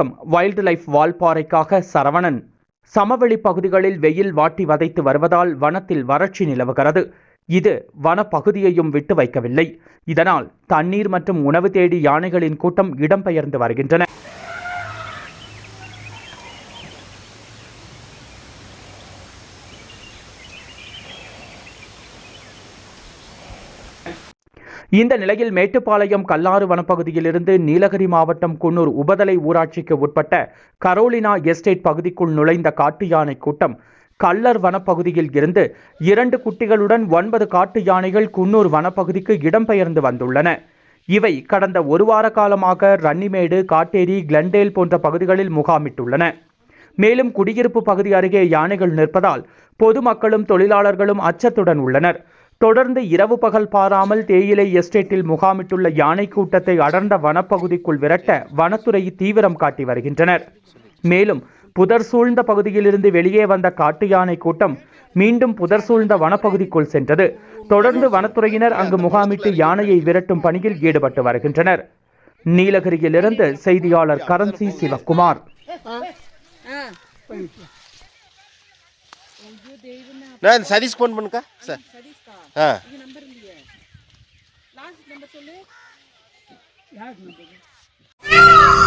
Wild life வால்பாறைக்காக Saravanan. சமவெளி பகுதிகளில் வெயில் வாட்டி வதைத்து வருவதால் வனத்தில் வறட்சி நிலவுகிறது. இது வனப்பகுதியையும் விட்டு வைக்கவில்லை. இதனால் தண்ணீர் மற்றும் உணவு தேடி யானைகளின் கூட்டம் இடம்பெயர்ந்து வருகின்றன. இந்த நிலையில் மேட்டுப்பாளையம் கல்லாறு வனப்பகுதியிலிருந்து நீலகிரி மாவட்டம் குன்னூர் உபதலை ஊராட்சிக்கு உட்பட்ட கரோலினா எஸ்டேட் பகுதிக்குள் நுழைந்த காட்டு யானை கூட்டம் கல்லர் வனப்பகுதியில் இருந்து 2 குட்டிகளுடன் 9 காட்டு யானைகள் குன்னூர் வனப்பகுதிக்கு இடம்பெயர்ந்து வந்துள்ளன. இவை கடந்த ஒரு வார காலமாக ரன்னிமேடு, காட்டேரி, கிளண்டேல் போன்ற பகுதிகளில் முகாமிட்டுள்ளன. மேலும் குடியிருப்பு பகுதி அருகே யானைகள் நிற்பதால் பொதுமக்களும் தொழிலாளர்களும் அச்சத்துடன் உள்ளனர். தொடர்ந்து இரவு பகல் பாராமல் தேயிலை எஸ்டேட்டில் முகாமிட்டுள்ள யானை கூட்டத்தை அடர்ந்த வனப்பகுதிக்குள் விரட்ட வனத்துறை தீவிரம் காட்டி வருகின்றனர். மேலும் புதர் சூழ்ந்த பகுதியிலிருந்து வெளியே வந்த காட்டு யானை கூட்டம் மீண்டும் புதர் சூழ்ந்த வனப்பகுதிக்குள் சென்றது. தொடர்ந்து வனத்துறையினர் அங்கு முகாமிட்டு யானையை விரட்டும் பணியில் ஈடுபட்டு வருகின்றனர். நீலகிரியிலிருந்து செய்தியாளர் கரன்சி சிவக்குமார். நான் சதீஷ் ஃபோன் பண்ணுக்கா சார். இது நம்பர் இல்லையே. லாஸ்ட் நம்பர் சொல்லு. யார் நம்பர்?